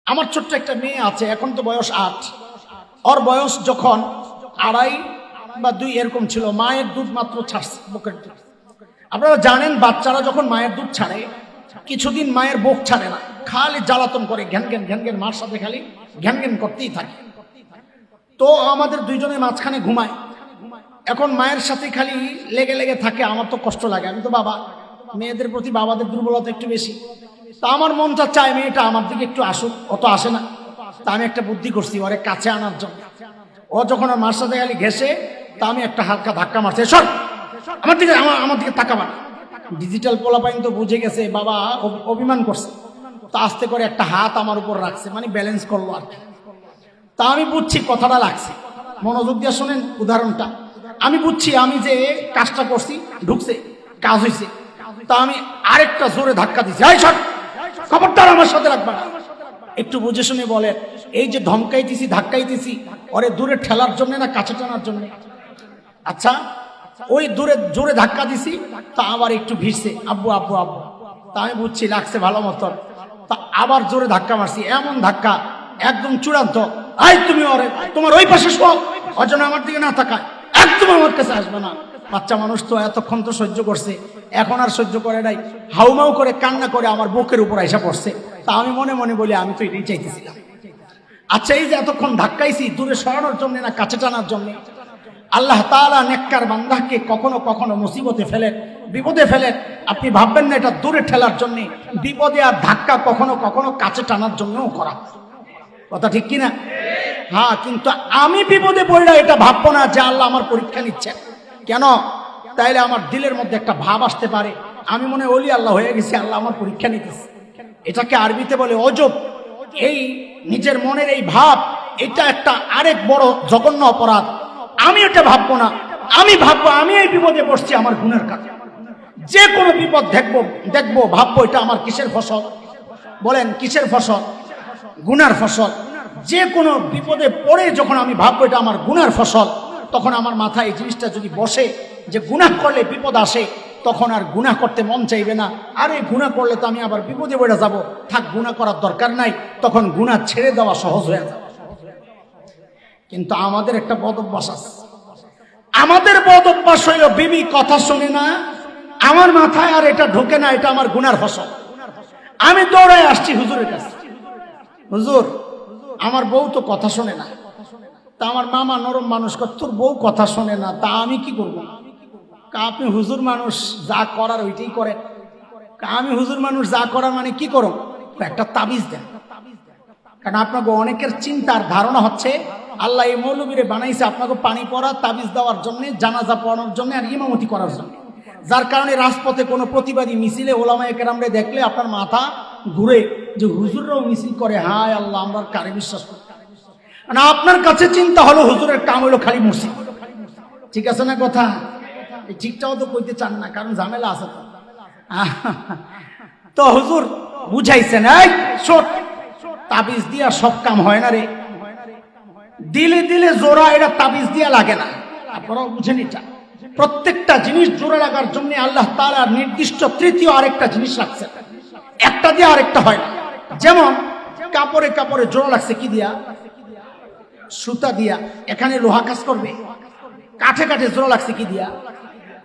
আমার ছোট্ট একটা মেয়ে আছে, এখন তো বয়স 8। ওর বয়স যখন 2.5 বা 2 এরকম ছিল, মায়ের দুধ মাত্র ছাড়ছে, বুকের দুধ। আপনারা জানেন বাচ্চারা যখন মায়ের দুধ ছাড়ে কিছুদিন মায়ের বুক ছাড়ে না, খালি জ্বালাতন করে, ঘ্যান ঘ্যান মার সাথে খালি ঘ্যান করতেই থাকে। তো আমাদের দুইজনের মাঝখানে ঘুমায়, এখন মায়ের সাথে খালি লেগে থাকে। আমার তো কষ্ট লাগে, আমি তো বাবা, মেয়েদের প্রতি বাবাদের দুর্বলতা একটু বেশি। তা আমার মনটা চায় মেয়েটা আমার দিকে একটু আসুক, অত আসে না। তা আমি একটা বুদ্ধি করছি ওরে কাছে আনার জন্য। ও যখন আর মার সাথে খালি ঘেসে, তা আমি একটা হালকা ধাক্কা মারছি, সর আমার দিকে তাকাবা। ডিজিটাল পোলাপাইন তো বুঝে গেছে বাবা অভিমান করছে, তা আস্তে করে একটা হাত আমার উপর রাখছে, মানে ব্যালেন্স করলো আর কি। তা আমি বুঝছি কথাটা লাগছে, মনোযোগ দিয়ে শোনেন উদাহরণটা। আমি বুঝছি আমি যে কাজটা করছি ঢুকছে, কাজ হয়েছে। তা আমি আরেকটা জোরে ধাক্কা দিচ্ছি, এই সর, খবরদার আমার সাথে রাখবা না। একটু বুঝে শুনে বলেন, এই যে ধমকাইতেছি ধাক্কাইতেছি ওরে দূরে ঠেলার জন্য না কাছে টানার জন্য? আচ্ছা, ওই দূরে জোরে ধাক্কা দিছি, তা আবার একটু ভিড়ছে, আব্বু আব্বু আব্বু। তা আমি বুঝছি লাগছে ভালো মতন। তা আবার জোরে ধাক্কা মারছি, এমন ধাক্কা একদম চূড়ান্ত। আই তুমি ওরে তোমার ওই পাশে শোও, ওর জন্য আমার দিকে না তাকায়, একদম আমার কাছে আসবে না। বাচ্চা মানুষ তো এতক্ষণ তো সহ্য করছে, এখন আর সহ্য করে নাই, হাউমাউ করে কান্না করে আমার বুকের উপর আইসা পড়ছে। তা আমি মনে মনে বলি আমি তো এটাই চাইতেছিলাম। আচ্ছা, এই যে এতক্ষণ ধাক্কাইছি দূরে সরানোর জন্য না কাছে টানার জন্য? আল্লাহ তাআলা নেককার বান্দাকে কখনো কখনো মুসিবতে ফেলেন, বিপদে ফেলেন। আপনি ভাববেন না এটা দূরে ঠেলার জন্য, বিপদে আর ধাক্কা কখনো কখনো কাছে টানার জন্যও করা। কথা ঠিক কিনা? হ্যাঁ, কিন্তু আমি বিপদে পড়লে এটা ভাববো না যে আল্লাহ আমার পরীক্ষা নিচ্ছেন। কেন? তাইলে আমার দিলের মধ্যে একটা ভাব আসতে পারে আমি মনে ওলি আল্লাহ হয়ে গেছি, আল্লাহ আমার পরীক্ষা নিতেছে। এটাকে আরবিতে বলে অজব। এই নিজের মনের এই ভাব, এটা একটা আরেক বড় জঘন্য অপরাধ। আমি এটা ভাববো না, আমি ভাববো আমি এই বিপদে পড়ছি আমার গুনার কারণে। যে কোনো বিপদ দেখবো ভাববো এটা আমার কিসের ফসল? বলেন কিসের ফসল? গুনার ফসল। যে কোনো বিপদে পড়ে যখন আমি ভাববো এটা আমার গুনার ফসল, তখন আমার মাথায় এই জিনিসটা যদি বসে যে গুনাহ করলে বিপদ আসে, তখন আর গুনাহ করতে মন চাইবে না। আর এই গুনাহ করলে তো আমি আবার বিপদে পড়ে যাব, থাক গুনাহ করার দরকার নাই, তখন গুনাহ ছেড়ে দেওয়া সহজ হয়ে যাবে। কিন্তু আমাদের একটা বদ অভ্যাস আছে। আমাদের বদ অভ্যাস হইল বিবি কথা শোনে না, আমার মাথায় আর এটা ঢোকে না এটা আমার গুনার ফসল। আমি দৌড়ায় আসছি হুজুরের কাছে, হুজুর আমার বউ তো কথা শোনে না। তা আমার মামা নরম মানুষ, তোর বউ কথা শোনে না, তা আমি কি করবো? আপনি হুজুর মানুষ, যা করার ওইটাই করেন। আমি হুজুর মানুষ, যা করার মানে কি করো? একটা তাবিজ দেন। কারণ আপনাকে অনেকের চিন্তার ধারণা হচ্ছে আল্লাহ এই মৌলবীরে বানাইছে আপনাকে পানি পড়া, তাবিজ দেওয়ার জন্য, জানাজা পড়ানোর জন্য আর ইমামতি করার জন্য। যার কারণে রাজপথে কোনো প্রতিবাদী মিছিলে ওলামায়ে কেরামরে দেখলে আপনার মাথা ঘুরে যে হুজুররাও মিছিল করে, হায় আল্লাহ আমরা কারে বিশ্বাস করি না। আপনার কাছে চিন্তা হলো হুজুরের কাম হলো খালি মসজিদ। ঠিক আছে না কথা? এই ঠিকটাও তো কইতে চান না, কারণ ঝামেলা আছে তো। তো হুজুর বুঝাইছেন, এই শোন, তাবিজ দিয়া সব কাম হয় না রে, দিলে দিলে জোড়া এটা তাবিজ দিয়া লাগে না। আপনারাও বুঝেন এটা। প্রত্যেকটা জিনিস জোড়া লাগার জন্য আল্লাহ তাআলা নির্দিষ্ট তৃতীয় আরেকটা জিনিস রাখছেন, একটা দিয়ে আরেকটা হয় না। যেমন কাপড়ে কাপড়ে জোড়া লাগছে কি দিয়া? সুতা দিয়া, এখানে লোহা কাজ করবে। কাঠে কাঠে জোড়া লাগছে কি দিয়া?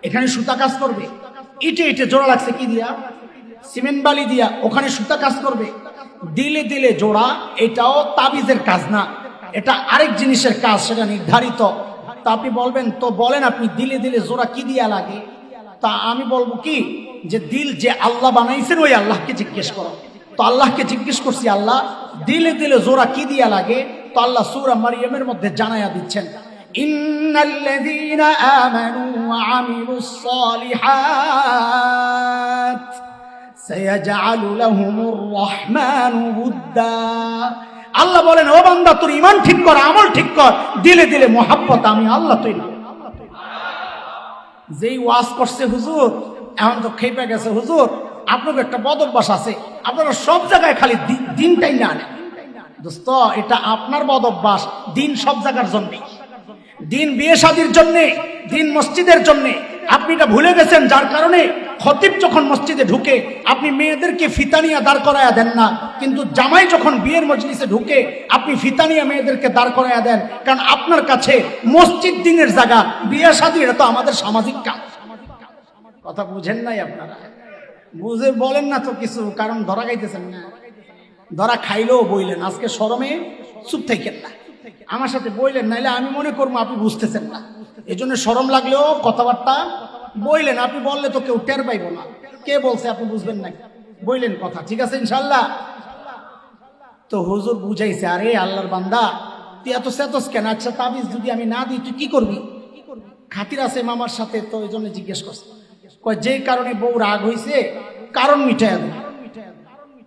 এখানে সুতা কাজ করবে। ইটে ইটে জোড়া লাগছে কি দিয়া? সিমেন্ট বালি দিয়া, ওখানে সুতা কাজ করবে। দিলে দিলে জোড়া, এটাও তাবিজের কাজ না, এটা আরেক জিনিসের কাজ, সেটা নির্ধারিত। তা আপনি বলবেন, তো বলেন আপনি দিলে দিলে জোড়া কি দিয়া লাগে? তা আমি বলবো কি, যে দিল যে আল্লাহ বানাইছেন ওই আল্লাহকে জিজ্ঞেস করো। তো আল্লাহকে জিজ্ঞেস করছি, আল্লাহ দিলে দিলে জোড়া কি দিয়া লাগে? তো আল্লাহ সূরা মারইয়ামের মধ্যে জানায়া দিচ্ছেন, ইন্নাল্লাযীনা আমানু ওয়া আমিলুস সালিহাত সায়াজআলু লাহুমুর রাহমানু উদ্দা। আল্লাহ বলেন, ও বান্দা তোর ঈমান ঠিক কর, আমল ঠিক কর, দিলে দিলে মোহাব্বত আমি আল্লাহ তৈরি করব। যেই ওয়াজ করছে হুজুর, এখন তো খেপে গেছে, হুজুর আপনার একটা বদ অভ্যাস আছে, আপনারা সব জায়গায় খালি দিনটাই না আনেন। দোস্ত, এটা আপনার বদ অভ্যাস। দিন সব জায়গার জন্য, দিন বিয়ে শাদীর জন্য, দিন মসজিদের জন্য, আপনি এটা ভুলে গেছেন, যার কারণে খতিব যখন মসজিদে ঢুকে আপনি মেয়েদেরকে ফিতা নিয়ে দাঁড় করায়া দেন না, কিন্তু জামাই যখন বিয়ের মজলিসে ঢুকে আপনি ফিতা নিয়ে মেয়েদেরকে দাঁড় করায়া দেন, কারণ আপনার কাছে মসজিদ দিনের জায়গা, বিয়ে শাদী এটা তো আমাদের সামাজিক কাজ। কথা বুঝেন নাই আপনারা? বুঝে বলেন না তো কিছু, কারণ ধরা খাইতেছেন না। ধরা খাইলেও বইলেন, আজকে শরমে চুপ থাকেন না, আমার সাথে বইলেন, নাইলে আমি মনে করবো আপনি বুঝতেছেন না। এই জন্য শরম লাগলেও কথাবার্তা বইলেন, আপনি বললে তো কেউ টের পাইব না কে বলছে, আপনি বুঝবেন না, বইলেন কথা, ঠিক আছে ইনশাল্লাহ। তো হুজুর বুঝাইছে, আরে আল্লাহর বান্দা তুই এত সেতস কেন? আচ্ছা তাবিজ যদি আমি না দিই তুই কি করবি? খাতির আছে মামার সাথে, তো এই জন্য জিজ্ঞেস করছে। কয় যে কারণে বউ রাগ হয়েছে, কারণ মিটাই দেয়।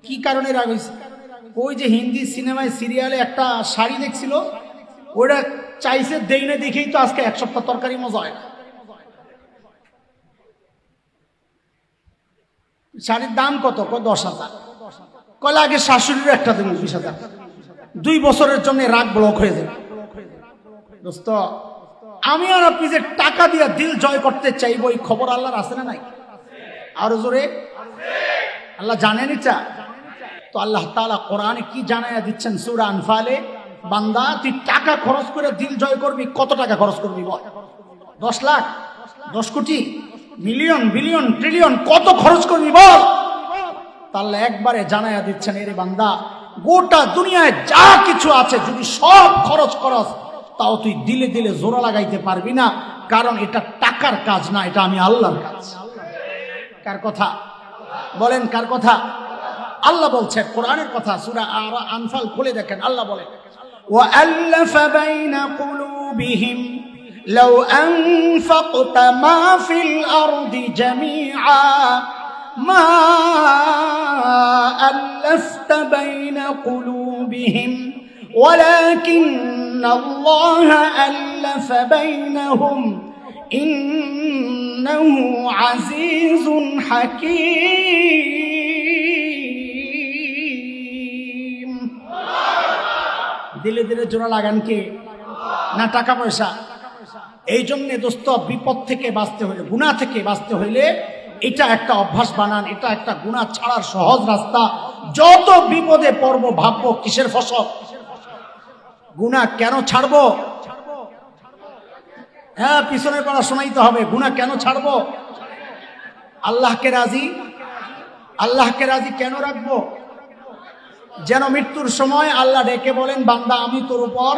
কি কারণে রাগ হয়েছে? ওই যে হিন্দি সিনেমায় সিরিয়ালে একটা শাড়ি দেখছিল, ওটা চাইছে দেই না, দেখেই তো আজকে এক সপ্তাহ তরকারি মজা হয় না। শাড়ির দাম কত? 10,000। কয়লা আগে শাশুড়ির একটা দিন 20,000। 2 বছরের জন্য রাগ ব্লক হয়ে যাবে। দোস্ত, আমি আর আপনি যে টাকা দিয়ে দিল জয় করতে চাইবো, এই খবর আল্লাহর আছে না নাই? আরো জোরে আল্লাহ জানেন এটা। তো আল্লাহ তাআলা কোরআনে কি জানায়া দিচ্ছেন সূরা আনফালে, বান্দা তুই টাকা খরচ করে দিল জয় করবি, কত টাকা খরচ করবি বল? 10 লাখ, 10 কোটি, মিলিয়ন, বিলিয়ন, ট্রিলিয়ন, কত খরচ করবি বল? তাহলে একবারে জানায়া দিচ্ছেন, এরে বান্দা গোটা দুনিয়ায় যা কিছু আছে যদি সব খরচ করস, তাও তুই দিলে দিলে জোড়া লাগাইতে পারবি না, কারণ এটা টাকার কাজ না, এটা আমি আল্লাহর কাজ। কার কথা বলেন? কার কথা? আল্লাহ বলছে, কোরআনের কথা। সূরা আনফাল খুলে দেখেন, আল্লাহ বলে ওয়াআল্লাফা বাইনা কুলুবিহিম লাউ আনফাকতা মা ফিল আরদি জামিআ মা আল্লাফতা বাইনা কুলুবিহিম ওয়ালাকিন আল্লাহ আল্লাফা বাইনাহুম ইন্নাহু আজিজুন হাকীম। দিলে দিলে জোড়া লাগান কে? না টাকা পয়সা? এই জন্য দোস্ত, বিপদ থেকে বাঁচতে হলে, গুনাহ থেকে বাঁচতে হইলে এটা একটা অভ্যাস বানান, এটা একটা গুনাহ ছাড়ার সহজ রাস্তা। যত বিপদে পড়বো ভাববো কিসের ফসল? গুনাহ কেন ছাড়বো? হ্যাঁ, পিছনের পড়া শোনাইতে হবে। গুনাহ কেন ছাড়বো? আল্লাহকে রাজি, আল্লাহকে রাজি কেন রাখবো? যেন মৃত্যুর সময় আল্লাহ ডেকে বলেন, বান্দা আমি তোর উপর